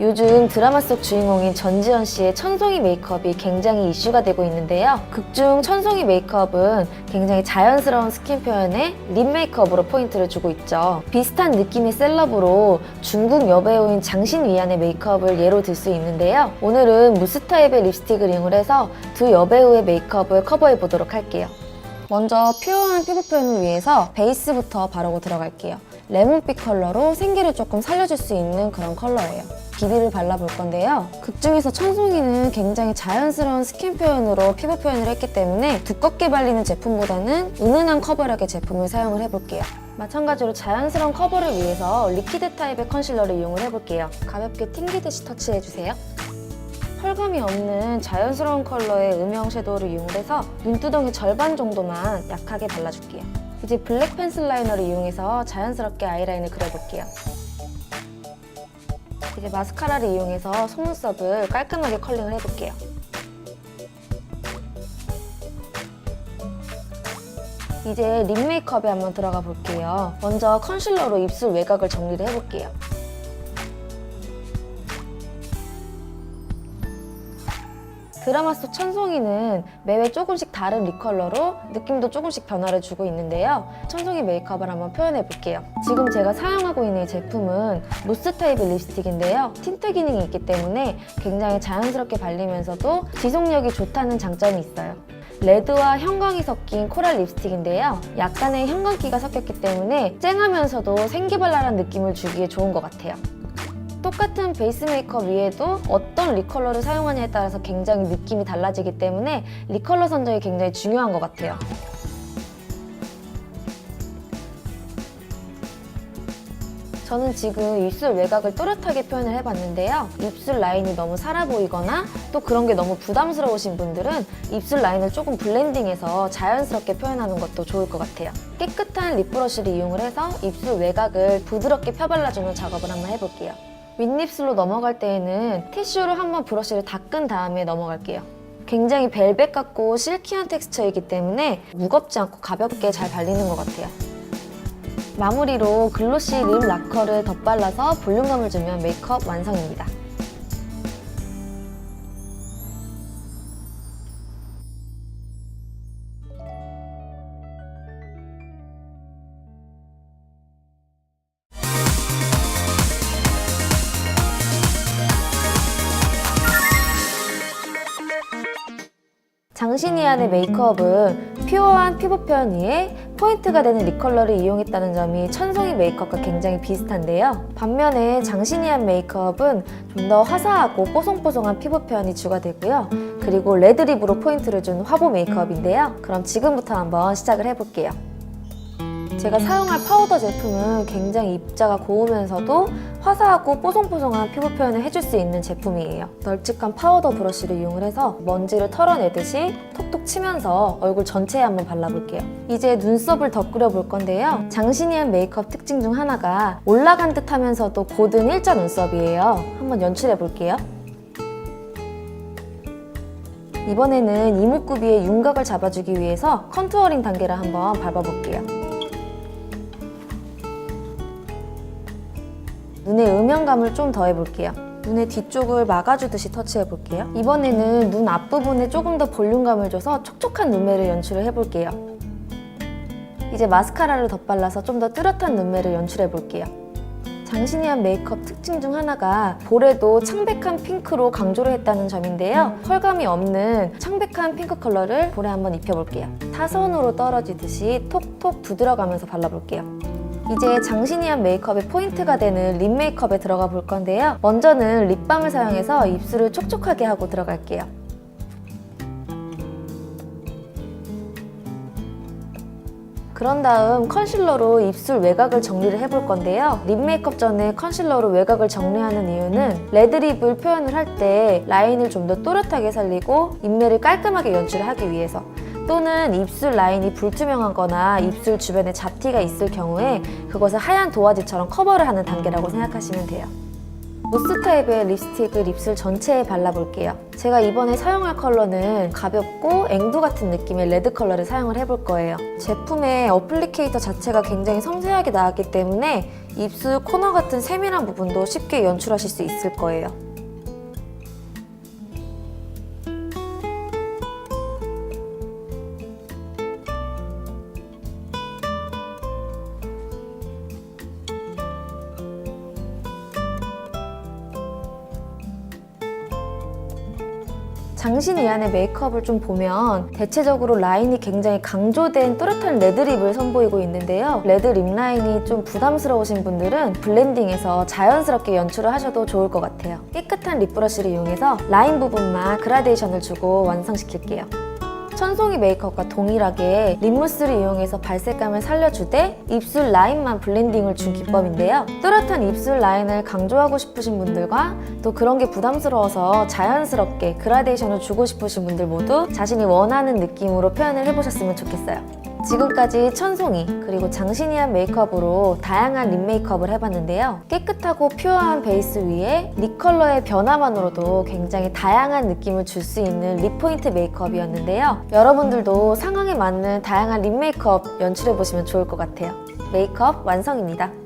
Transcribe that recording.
요즘 드라마 속 주인공인 전지현 씨의 천송이 메이크업이 굉장히 이슈가 되고 있는데요. 극중 천송이 메이크업은 굉장히 자연스러운 스킨 표현에 립 메이크업으로 포인트를 주고 있죠. 비슷한 느낌의 셀럽으로 중국 여배우인 장신위안의 메이크업을 예로 들 수 있는데요. 오늘은 무스 타입의 립스틱을 이용해서 두 여배우의 메이크업을 커버해 보도록 할게요. 먼저 퓨어한 피부 표현을 위해서 베이스부터 바르고 들어갈게요. 레몬빛 컬러로 생기를 조금 살려줄 수 있는 그런 컬러예요. 비비를 발라볼 건데요. 극중에서 천송이는 굉장히 자연스러운 스킨 표현으로 피부 표현을 했기 때문에 두껍게 발리는 제품보다는 은은한 커버력의 제품을 사용을 해볼게요. 마찬가지로 자연스러운 커버를 위해서 리퀴드 타입의 컨실러를 이용을 해볼게요. 가볍게 튕기듯이 터치해주세요. 펄감이 없는 자연스러운 컬러의 음영 섀도우를 이용해서 눈두덩이 절반 정도만 약하게 발라줄게요. 이제 블랙 펜슬 라이너를 이용해서 자연스럽게 아이라인을 그려볼게요. 이제 마스카라를 이용해서 속눈썹을 깔끔하게 컬링을 해볼게요. 이제 립 메이크업에 한번 들어가 볼게요. 먼저 컨실러로 입술 외곽을 정리를 해볼게요. 드라마 속 천송이는 매회 조금씩 다른 립 컬러로 느낌도 조금씩 변화를 주고 있는데요. 천송이 메이크업을 한번 표현해 볼게요. 지금 제가 사용하고 있는 이 제품은 무스 타입의 립스틱인데요. 틴트 기능이 있기 때문에 굉장히 자연스럽게 발리면서도 지속력이 좋다는 장점이 있어요. 레드와 형광이 섞인 코랄 립스틱인데요. 약간의 형광기가 섞였기 때문에 쨍하면서도 생기발랄한 느낌을 주기에 좋은 것 같아요. 똑같은 베이스 메이크업 위에도 어떤 립 컬러를 사용하냐에 따라서 굉장히 느낌이 달라지기 때문에 립 컬러 선정이 굉장히 중요한 것 같아요. 저는 지금 입술 외곽을 또렷하게 표현을 해봤는데요. 입술 라인이 너무 살아 보이거나 또 그런 게 너무 부담스러우신 분들은 입술 라인을 조금 블렌딩해서 자연스럽게 표현하는 것도 좋을 것 같아요. 깨끗한 립 브러쉬를 이용을 해서 입술 외곽을 부드럽게 펴발라주는 작업을 한번 해볼게요. 윗입술로 넘어갈 때에는 티슈로 한번 브러쉬를 닦은 다음에 넘어갈게요. 굉장히 벨벳 같고 실키한 텍스처이기 때문에 무겁지 않고 가볍게 잘 발리는 것 같아요. 마무리로 글로시 립 라커를 덧발라서 볼륨감을 주면 메이크업 완성입니다. 장신위안의 메이크업은 퓨어한 피부 표현 위에 포인트가 되는 립 컬러를 이용했다는 점이 천송이 메이크업과 굉장히 비슷한데요. 반면에 장신위안 메이크업은 좀 더 화사하고 뽀송뽀송한 피부 표현이 주가 되고요. 그리고 레드립으로 포인트를 준 화보 메이크업인데요. 그럼 지금부터 한번 시작을 해볼게요. 제가 사용할 파우더 제품은 굉장히 입자가 고우면서도 화사하고 뽀송뽀송한 피부 표현을 해줄 수 있는 제품이에요. 널찍한 파우더 브러쉬를 이용을 해서 먼지를 털어내듯이 톡톡 치면서 얼굴 전체에 한번 발라볼게요. 이제 눈썹을 더 그려볼 건데요. 장신위안 메이크업 특징 중 하나가 올라간 듯 하면서도 고든 일자 눈썹이에요. 한번 연출해볼게요. 이번에는 이목구비의 윤곽을 잡아주기 위해서 컨투어링 단계를 한번 밟아볼게요. 눈의 음영감을 좀 더해볼게요. 눈의 뒤쪽을 막아주듯이 터치해볼게요. 이번에는 눈 앞부분에 조금 더 볼륨감을 줘서 촉촉한 눈매를 연출을 해볼게요. 이제 마스카라를 덧발라서 좀 더 뚜렷한 눈매를 연출해볼게요. 장신위안 메이크업 특징 중 하나가 볼에도 창백한 핑크로 강조를 했다는 점인데요. 펄감이 없는 창백한 핑크 컬러를 볼에 한번 입혀볼게요. 타선으로 떨어지듯이 톡톡 두드려가면서 발라볼게요. 이제 장신위안 메이크업의 포인트가 되는 립 메이크업에 들어가 볼 건데요. 먼저는 립밤을 사용해서 입술을 촉촉하게 하고 들어갈게요. 그런 다음 컨실러로 입술 외곽을 정리를 해볼 건데요. 립 메이크업 전에 컨실러로 외곽을 정리하는 이유는 레드립을 표현을 할 때 라인을 좀 더 또렷하게 살리고 입매를 깔끔하게 연출을 하기 위해서, 또는 입술 라인이 불투명하거나 입술 주변에 잡티가 있을 경우에 그것을 하얀 도화지처럼 커버를 하는 단계라고 생각하시면 돼요. 무스 타입의 립스틱을 입술 전체에 발라볼게요. 제가 이번에 사용할 컬러는 가볍고 앵두 같은 느낌의 레드 컬러를 사용을 해볼 거예요. 제품의 어플리케이터 자체가 굉장히 섬세하게 나왔기 때문에 입술 코너 같은 세밀한 부분도 쉽게 연출하실 수 있을 거예요. 장신이안의 메이크업을 좀 보면 대체적으로 라인이 굉장히 강조된 또렷한 레드립을 선보이고 있는데요. 레드 립 라인이 좀 부담스러우신 분들은 블렌딩해서 자연스럽게 연출을 하셔도 좋을 것 같아요. 깨끗한 립 브러쉬를 이용해서 라인 부분만 그라데이션을 주고 완성시킬게요. 천송이 메이크업과 동일하게 립무스를 이용해서 발색감을 살려주되 입술 라인만 블렌딩을 준 기법인데요. 또렷한 입술 라인을 강조하고 싶으신 분들과 또 그런 게 부담스러워서 자연스럽게 그라데이션을 주고 싶으신 분들 모두 자신이 원하는 느낌으로 표현을 해보셨으면 좋겠어요. 지금까지 천송이 그리고 장신이안 메이크업으로 다양한 립 메이크업을 해봤는데요. 깨끗하고 퓨어한 베이스 위에 립 컬러의 변화만으로도 굉장히 다양한 느낌을 줄 수 있는 립 포인트 메이크업이었는데요. 여러분들도 상황에 맞는 다양한 립 메이크업 연출해보시면 좋을 것 같아요. 메이크업 완성입니다.